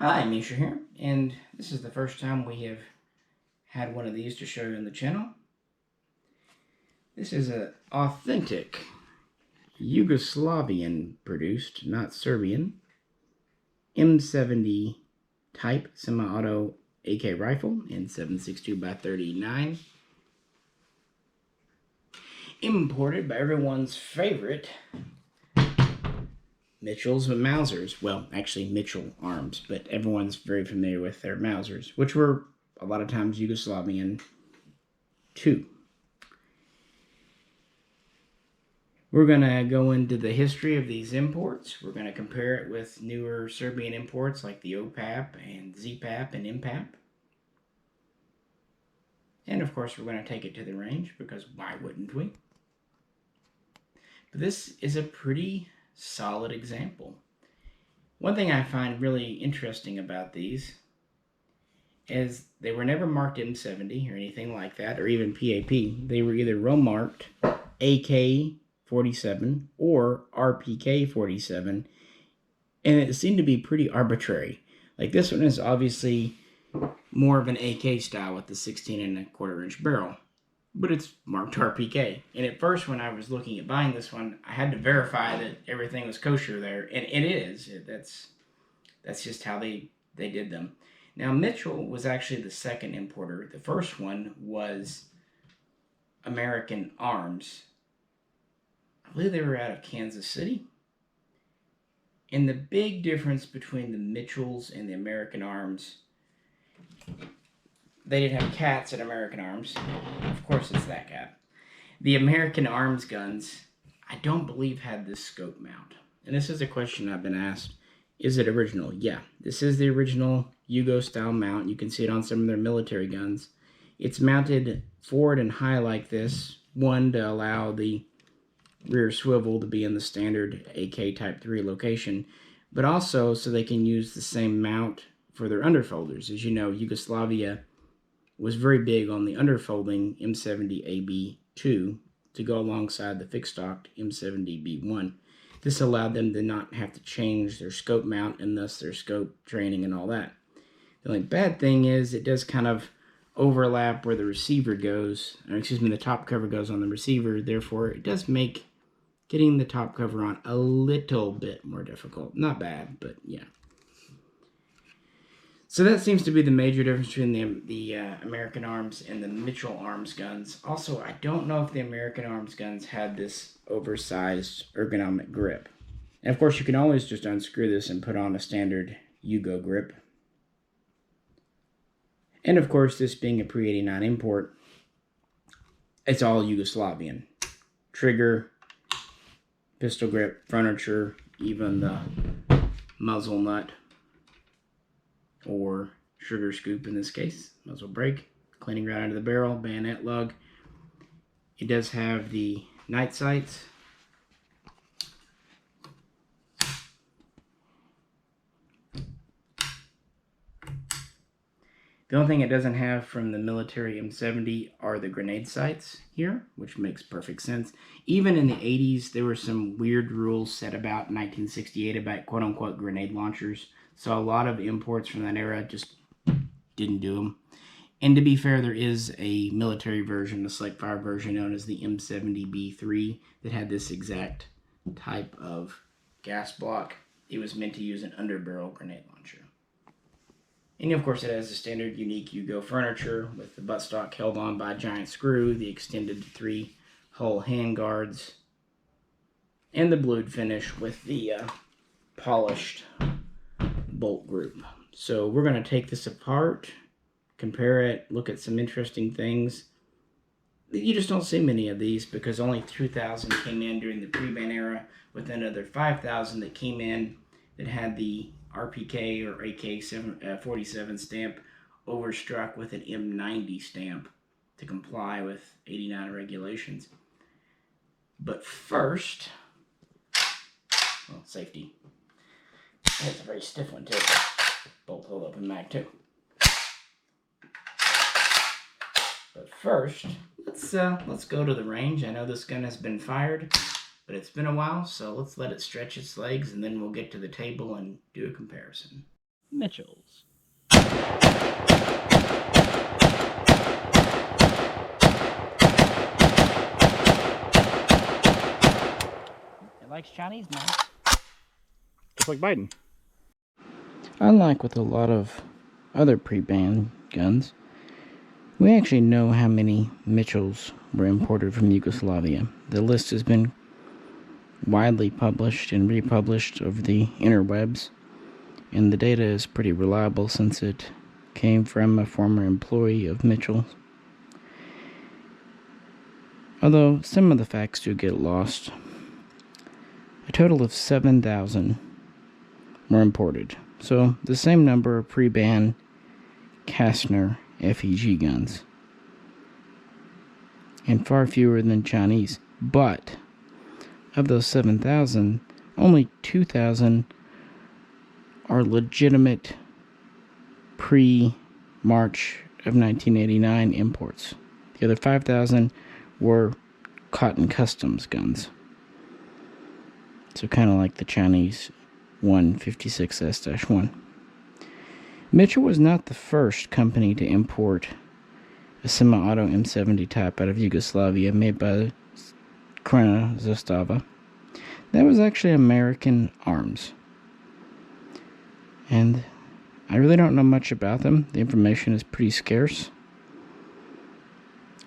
Hi, Misha here, and this is the first time we have had one of these to show you on the channel. This is an authentic Yugoslavian produced, not Serbian, M70 type semi-auto AK rifle in 7.62x39, imported by everyone's favorite Mitchell's Mausers. Well, actually Mitchell Arms, but everyone's very familiar with their Mausers, which were a lot of times Yugoslavian too. We're going to go into the history of these imports. We're going to compare it with newer Serbian imports like the OPAP and ZPAP and MPAP. And of course, we're going to take it to the range because why wouldn't we? But this is a pretty solid example. One thing I find really interesting about these is they were never marked M70 or anything like that, or even PAP. They were either row marked AK47 or RPK47, and it seemed to be pretty arbitrary. Like this one is obviously more of an AK style with the 16.25-inch barrel, but it's marked RPK. And at first, when I was looking at buying this one, I had to verify that everything was kosher there, and it is. That's just how they did them. Now, Mitchell was actually the second importer. The first one was American Arms. I believe they were out of Kansas City. And the big difference between the Mitchells and the American Arms, they didn't have cats at American Arms. Of course it's that cat. The American Arms guns, I don't believe had this scope mount. And this is a question I've been asked. Is it original? Yeah, this is the original Yugo-style mount. You can see it on some of their military guns. It's mounted forward and high like this. One, to allow the rear swivel to be in the standard AK Type 3 location, but also so they can use the same mount for their underfolders. As you know, Yugoslavia was very big on the underfolding M70AB2 to go alongside the fixed stock M70B1. This allowed them to not have to change their scope mount and thus their scope training and all that. The only bad thing is it does kind of overlap where the receiver goes, or excuse me, the top cover goes on the receiver. Therefore, it does make getting the top cover on a little bit more difficult. Not bad, but yeah. So that seems to be the major difference between the American Arms and the Mitchell Arms guns. Also, I don't know if the American Arms guns had this oversized ergonomic grip. And of course, you can always just unscrew this and put on a standard Yugo grip. And of course, this being a pre-89 import, it's all Yugoslavian. Trigger, pistol grip, furniture, even the muzzle nut, or sugar scoop in this case, muzzle brake, cleaning right out of the barrel, bayonet lug. It does have the night sights. The only thing it doesn't have from the military M70 are the grenade sights here, which makes perfect sense. Even in the 80s, there were some weird rules set about 1968 about quote-unquote grenade launchers. So a lot of imports from that era just didn't do them. And to be fair, there is a military version, a select fire version known as the M70B3 that had this exact type of gas block. It was meant to use an underbarrel grenade launcher. And of course it has the standard unique Yugo furniture with the buttstock held on by a giant screw, the extended 3-hole handguards, and the blued finish with the polished bolt group. So we're going to take this apart, compare it, look at some interesting things. You just don't see many of these because only 2,000 came in during the Preban era, with another 5,000 that came in that had the RPK or AK47 stamp overstruck with an M90 stamp to comply with 89 regulations. But first, well, safety. That's a very stiff one too. Bolt hold open mag too. But first, let's go to the range. I know this gun has been fired, but it's been a while, so let's let it stretch its legs, and then we'll get to the table and do a comparison. Mitchells. It likes Chinese now. Just like Biden. Unlike with a lot of other pre-ban guns, we actually know how many Mitchells were imported from Yugoslavia. The list has been widely published and republished over the interwebs, and the data is pretty reliable since it came from a former employee of Mitchell. Although some of the facts do get lost, a total of 7,000 were imported. So the same number of pre-ban Kastner FEG guns, and far fewer than Chinese. But of those 7,000, only 2,000 are legitimate pre-March of 1989 imports. The other 5,000 were cotton customs guns. So kind of like the Chinese 156S-1. Mitchell was not the first company to import a semi-auto M70 type out of Yugoslavia made by Krena Zastava. That was actually American Arms. And I really don't know much about them. The information is pretty scarce.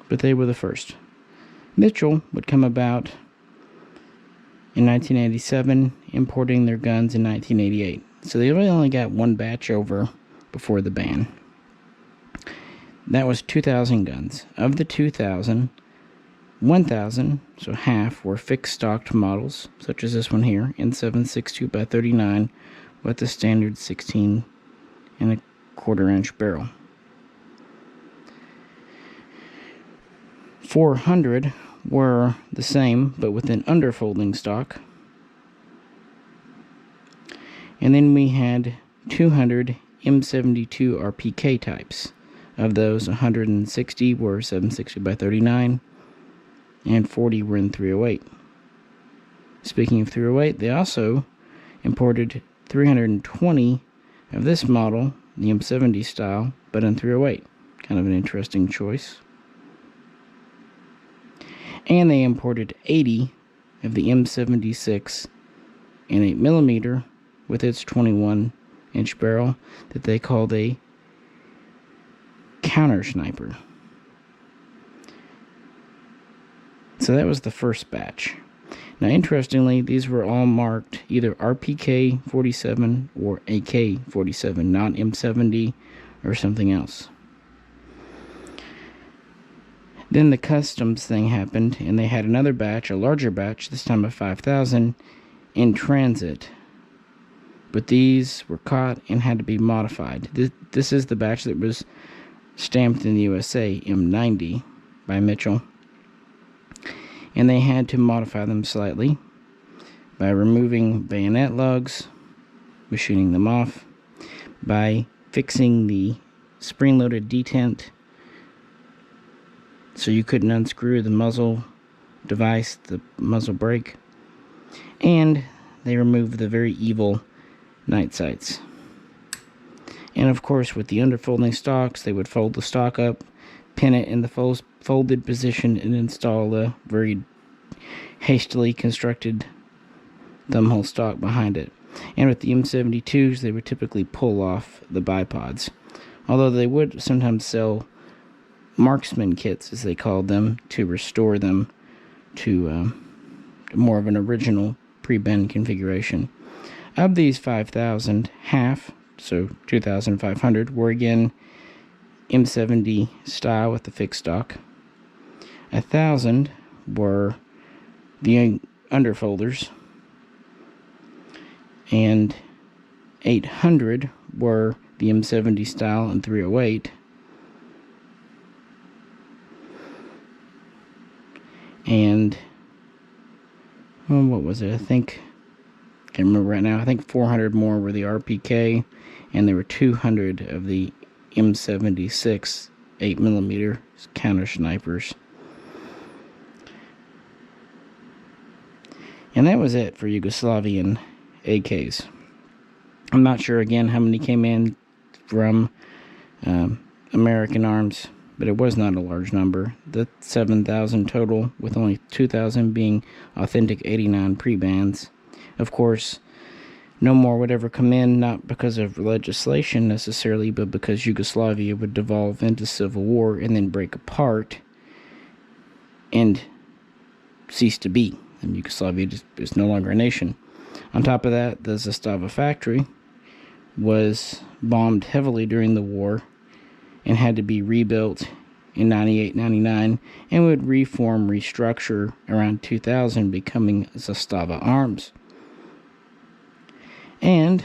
But they were the first. Mitchell would come about in 1987, importing their guns in 1988. So they really only got one batch over before the ban. That was 2,000 guns. Of the 2,000, 1,000, so half, were fixed-stocked models, such as this one here, N762x39, with the standard 16.25-inch barrel. 400 were the same, but with an underfolding stock. And then we had 200 M72 RPK types. Of those, 160 were 760x39, and 40 were in 308. Speaking of 308, they also imported 320 of this model, the M70 style, but in 308. Kind of an interesting choice. And they imported 80 of the M76 in 8mm with its 21-inch barrel that they called a counter sniper. So that was the first batch. Now, interestingly, these were all marked either RPK47 or AK47, not M70 or something else. Then the customs thing happened, and they had another batch, a larger batch, this time of 5,000, in transit. But these were caught and had to be modified. This is the batch that was stamped in the USA, M90, by Mitchell. And they had to modify them slightly by removing bayonet lugs, machining them off, by fixing the spring-loaded detent so you couldn't unscrew the muzzle device, the muzzle brake, and they removed the very evil night sights. And of course, with the underfolding stocks, they would fold the stock up, pin it in the folded position, and install a very hastily constructed thumbhole stock behind it. And with the M72s, they would typically pull off the bipods, although they would sometimes sell marksman kits, as they called them, to restore them to more of an original pre-bend configuration. Of these 5,000, half, so 2,500, were again M70 style with the fixed stock. 1,000 were the underfolders, and 800 were the M70 style and 308. And, well, what was it? I can't remember right now. I think 400 more were the RPK, and there were 200 of the M76 8mm counter snipers. And that was it for Yugoslavian AKs. I'm not sure again how many came in from American arms, but it was not a large number. The 7,000 total, with only 2,000 being authentic 89 Prebans. Of course, no more would ever come in, not because of legislation necessarily, but because Yugoslavia would devolve into civil war and then break apart and cease to be. And Yugoslavia is no longer a nation. On top of that, the Zastava factory was bombed heavily during the war and had to be rebuilt in 98-99 and would restructure around 2000, becoming Zastava Arms. And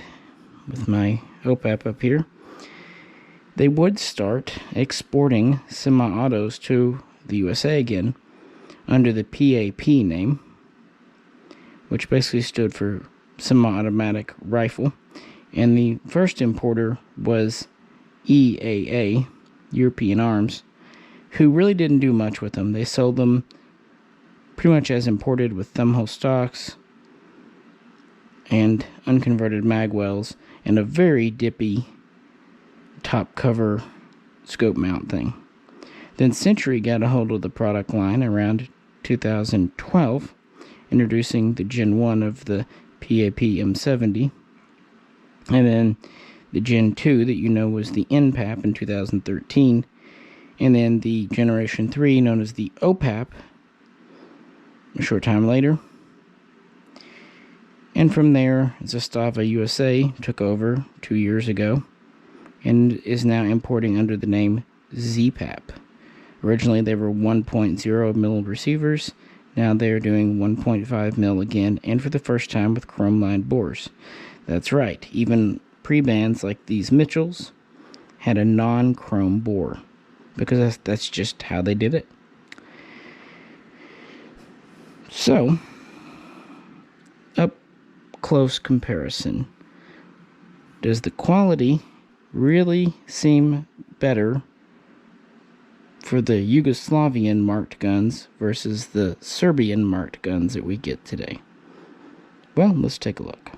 with my OPAP up here, they would start exporting semi-autos to the USA again under the PAP name, which basically stood for semi-automatic rifle. And the first importer was EAA, European Arms, who really didn't do much with them. They sold them pretty much as imported, with thumbhole stocks and unconverted magwells and a very dippy top cover scope mount thing. Then Century got a hold of the product line around 2012, introducing the Gen 1 of the PAP M70, and then the Gen 2 that you know was the NPAP in 2013, and then the Generation 3 known as the OPAP a short time later. And from there, Zastava USA took over 2 years ago and is now importing under the name ZPAP. Originally they were 1.0 mil receivers. Now they're doing 1.5 mil again, and for the first time with chrome-lined bores. That's right, even Prebans like these Mitchells had a non-chrome bore, because that's just how they did it. So, up close comparison. Does the quality really seem better for the Yugoslavian marked guns versus the Serbian marked guns that we get today? Well, let's take a look.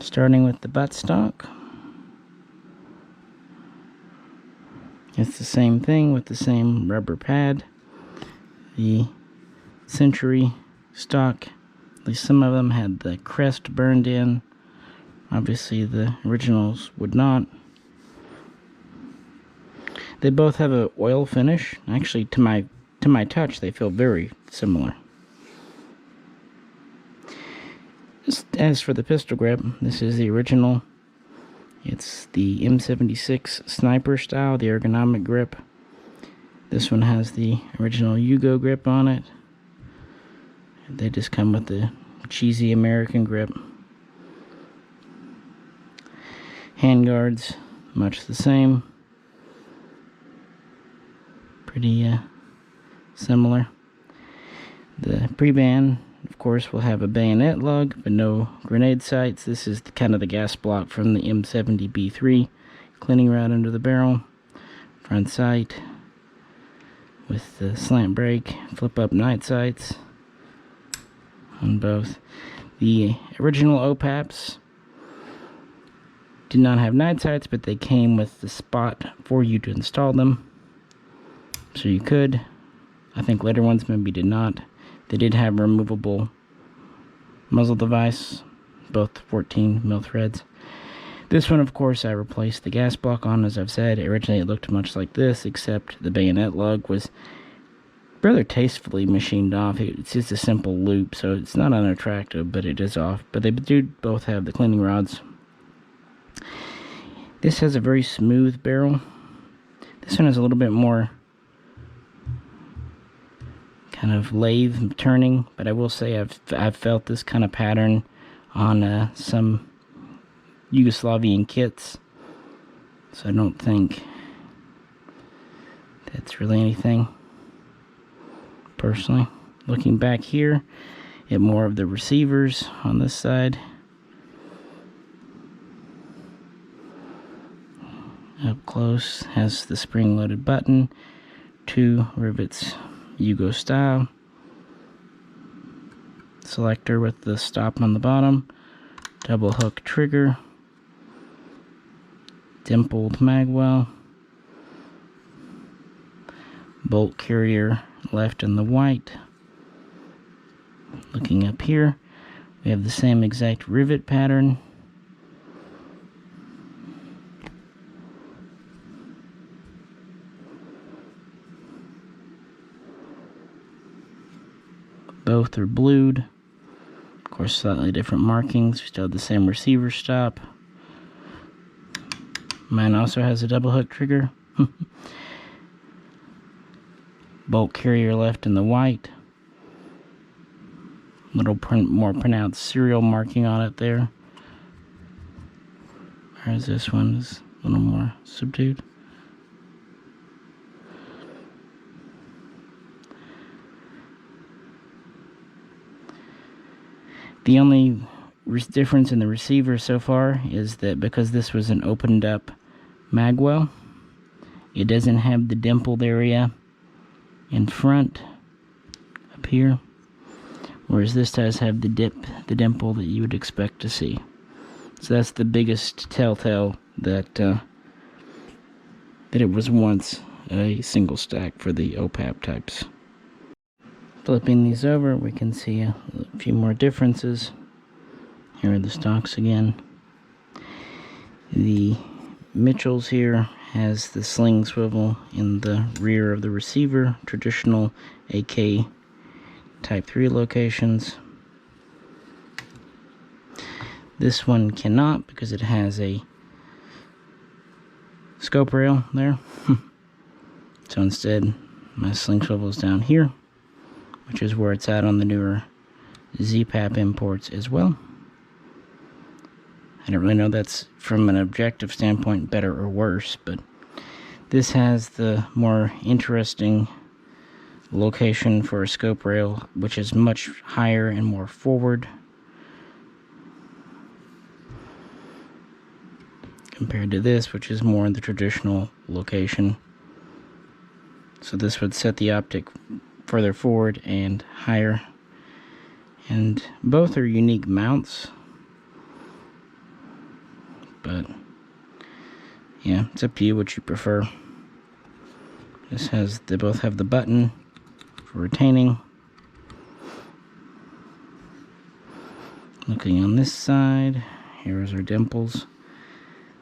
Starting with the buttstock. It's the same thing with the same rubber pad. The Century stock, at least some of them had the crest burned in. Obviously the originals would not. They both have an oil finish. Actually, to my touch, they feel very similar. As for the pistol grip, this is the original. It's the M76 sniper style, the ergonomic grip. This one has the original Yugo grip on it. They just come with the cheesy American grip. Handguards, much the same. Pretty similar. The Preban, of course, will have a bayonet lug, but no grenade sights. This is kind of the gas block from the M70B3. Cleaning rod under the barrel. Front sight with the slant brake. Flip up night sights on both. The original OPAPs did not have night sights, but they came with the spot for you to install them. So you could. I think later ones maybe did not. They did have removable muzzle device, both 14 mil threads. This one, of course, I replaced the gas block on, as I've said. Originally it looked much like this, except the bayonet lug was rather tastefully machined off. It's just a simple loop, so it's not unattractive, but it is off. But they do both have the cleaning rods. This has a very smooth barrel. This one has a little bit more kind of lathe turning, but I will say I've felt this kind of pattern on some Yugoslavian kits, so I don't think that's really anything. Personally, looking back here at more of the receivers on this side, up close has the spring-loaded button, 2 rivets Yugo style, selector with the stop on the bottom, double hook trigger, dimpled magwell, bolt carrier left in the white. Looking up here, we have the same exact rivet pattern. Both are blued. Of course, slightly different markings. We still have the same receiver stop. Mine also has a double hook trigger. Bolt carrier left in the white. Little more pronounced serial marking on it there. Whereas this one is a little more subdued. The only difference in the receiver so far is that because this was an opened up magwell, it doesn't have the dimpled area in front up here, whereas this does have the dimple that you would expect to see. So that's the biggest telltale that that it was once a single stack for the OPAP types. Flipping these over, we can see a few more differences. Here are the stocks again. The Mitchell's here has the sling swivel in the rear of the receiver, traditional AK Type 3 locations. This one cannot because it has a scope rail there. So instead, my sling swivel is down here, which is where it's at on the newer ZPAP imports as well. I don't really know that's from an objective standpoint better or worse, but this has the more interesting location for a scope rail, which is much higher and more forward compared to this, which is more in the traditional location. So this would set the optic further forward and higher, and both are unique mounts, but yeah, it's up to you what you prefer. They both have the button for retaining. Looking on this side, here's our dimples.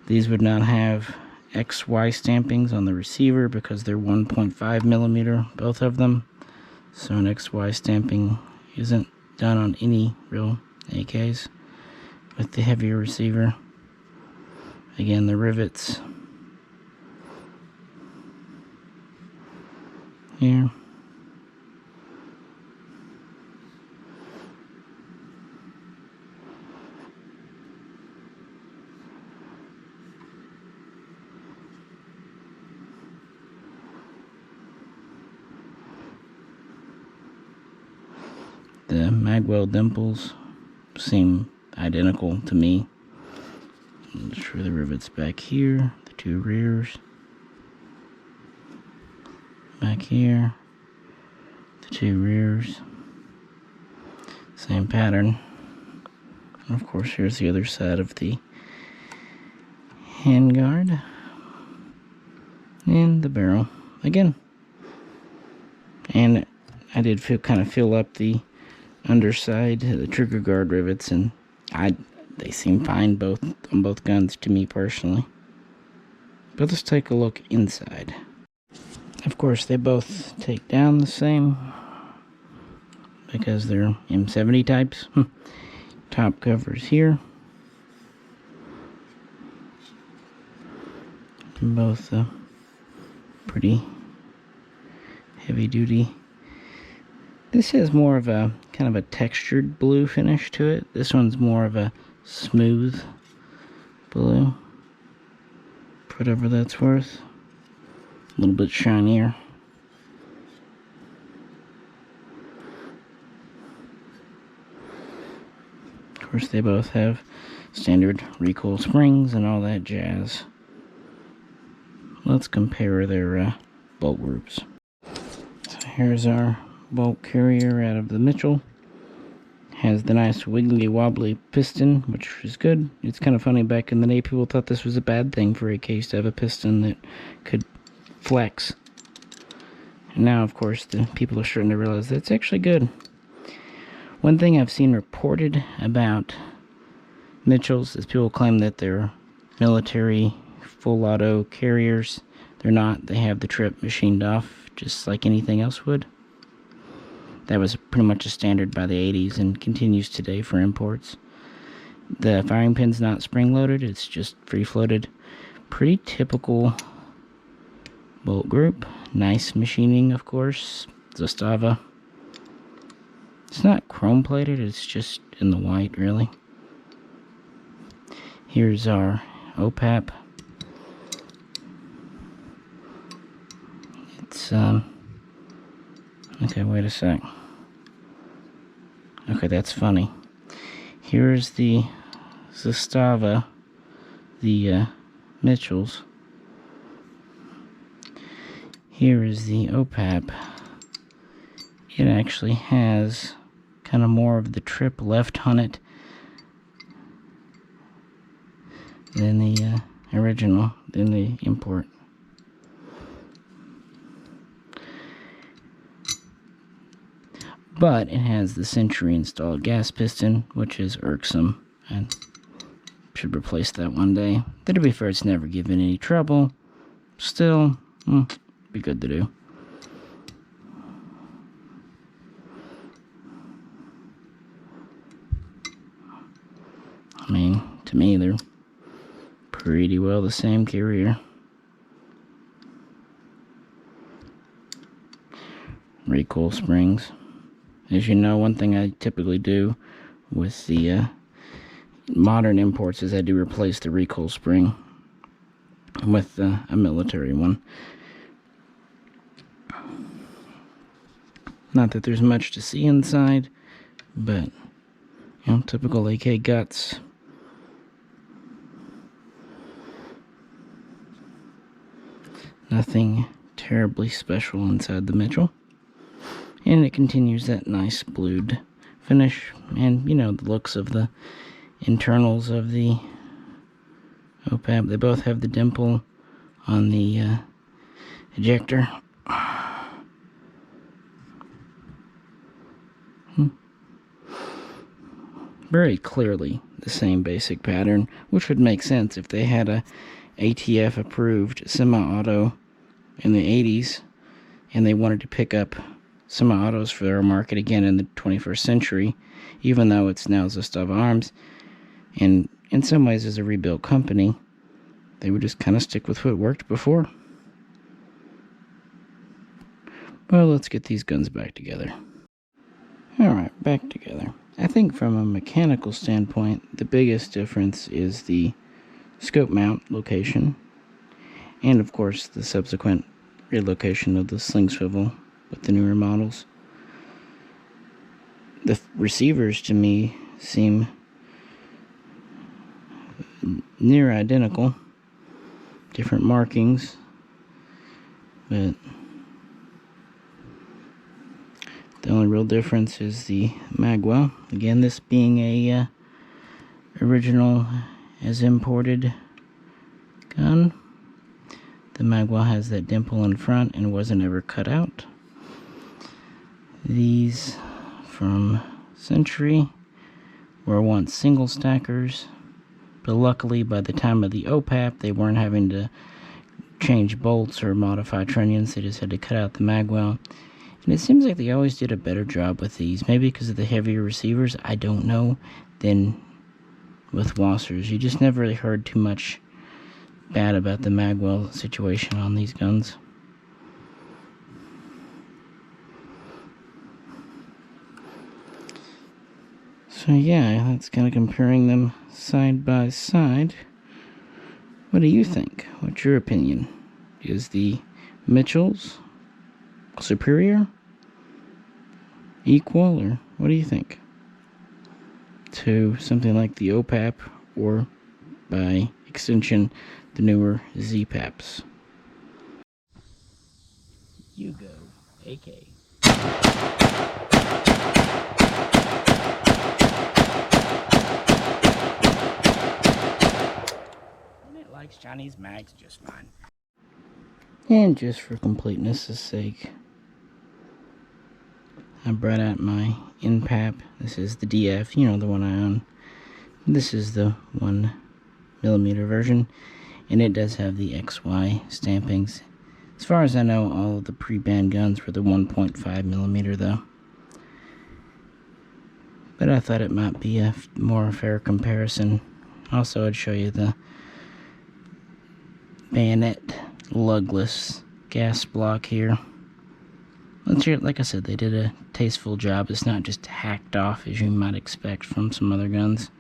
These would not have XY stampings on the receiver because they're 1.5 millimeter, both of them. So an XY stamping isn't done on any real AKs with the heavier receiver. Again, the rivets here. The magwell dimples seem identical to me. I'm sure the rivets back here, the two rears. Back here, the two rears. Same pattern. And of course, here's the other side of the handguard. And the barrel again. And I did kind of fill up the underside, the trigger guard rivets, and they seem fine on both guns to me personally. But let's take a look inside. Of course, they both take down the same because they're M70 types. Top covers here. Both pretty heavy duty. This has more of a kind of a textured blue finish to it. This one's more of a smooth blue, for whatever that's worth. A little bit shinier. Of course, they both have standard recoil springs and all that jazz. Let's compare their bolt groups. So here's our bolt carrier out of the Mitchell. has the nice wiggly wobbly piston, which is good. It's kind of funny, back in the day people thought this was a bad thing for AKs to have a piston that could flex. And now, of course, the people are starting to realize that it's actually good. One thing I've seen reported about Mitchells is people claim that they're military full auto carriers. They're not. They have the trip machined off just like anything else would. That was pretty much a standard by the 80s and continues today for imports. The firing pin's not spring-loaded, it's just free-floated. Pretty typical bolt group. Nice machining, of course. Zastava. It's not chrome-plated, it's just in the white, really. Here's our OPAP. It's, okay, wait a sec. Okay, that's funny. Here's the Zastava, the Mitchells. Here is the OPAP. It actually has kind of more of the trip left on it than the original, than the import. But it has the Century installed gas piston, which is irksome, and should replace that one day. But to be fair, it's never given any trouble. Still, be good to do. I mean, to me, they're pretty well the same carrier. Recoil springs. As you know, one thing I typically do with the modern imports is I do replace the recoil spring with a military one. Not that there's much to see inside, but, you know, typical AK guts. Nothing terribly special inside the Mitchell. And it continues that nice blued finish. And, you know, the looks of the internals of the OPAP. They both have the dimple on the ejector. Very clearly the same basic pattern, which would make sense if they had a ATF approved semi-auto in the 80s and they wanted to pick up semi-autos for their market again in the 21st century, even though it's now Zastava Arms, and in some ways as a rebuilt company, they would just kind of stick with what worked before. Well, let's get these guns back together. Alright, back together. I think from a mechanical standpoint, the biggest difference is the scope mount location, and of course the subsequent relocation of the sling swivel with the newer models. The receivers to me seem near identical, different markings, but the only real difference is the magwell. Again, this being a original as imported gun. The magwell has that dimple in front and wasn't ever cut out. These from Century were once single stackers, but luckily by the time of the OPAP they weren't having to change bolts or modify trunnions. They just had to cut out the magwell. And it seems like they always did a better job with these, maybe because of the heavier receivers, I don't know, than with Wassers. You just never really heard too much bad about the magwell situation on these guns. So yeah, that's kind of comparing them side by side. What do you think? What's your opinion? Is the Mitchells superior, equal, or what do you think to something like the OPAP, or by extension the newer ZPAPs? Yugo AK. likes Chinese mags just fine. And just for completeness' sake, I brought out my PAP. This is the DF, you know, the one I own. This is the 1mm version, and it does have the XY stampings. As far as I know, all of the Preban guns were the 1.5mm though. But I thought it might be a more fair comparison. Also, I'd show you the Bayonet Lugless gas block here. Like I said, they did a tasteful job. It's not just hacked off as you might expect from some other guns.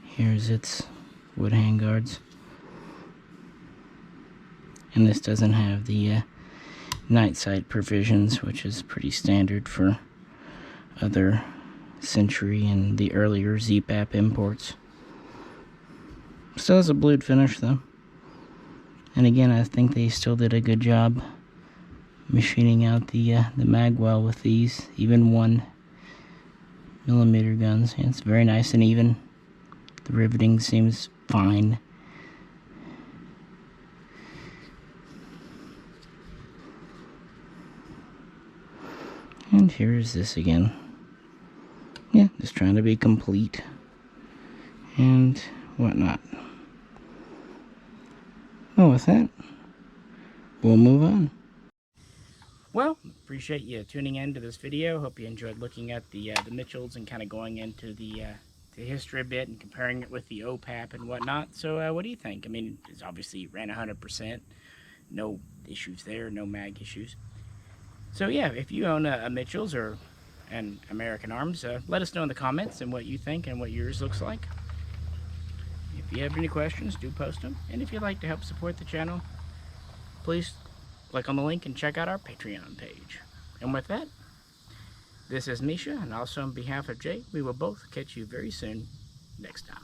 Here's its wood handguards. And this doesn't have the night sight provisions, which is pretty standard for other Century and the earlier ZPAP imports. Still has a blued finish though. And again, I think they still did a good job machining out the mag well with these, even 1mm guns. Yeah, it's very nice and even. The riveting seems fine. And here's this again. Yeah, just trying to be complete and whatnot. Well, with that, we'll move on. Well, appreciate you tuning in to this video. Hope you enjoyed looking at the Mitchells and kind of going into the history a bit and comparing it with the OPAP and whatnot. So what do you think? I mean, it's obviously ran 100%. No issues there, no mag issues. So yeah, if you own a Mitchell's or an American Arms, let us know in the comments and what you think and what yours looks like. If you have any questions, do post them. And if you'd like to help support the channel, please click on the link and check out our Patreon page. And with that, this is Misha, and also on behalf of Jay, we will both catch you very soon next time.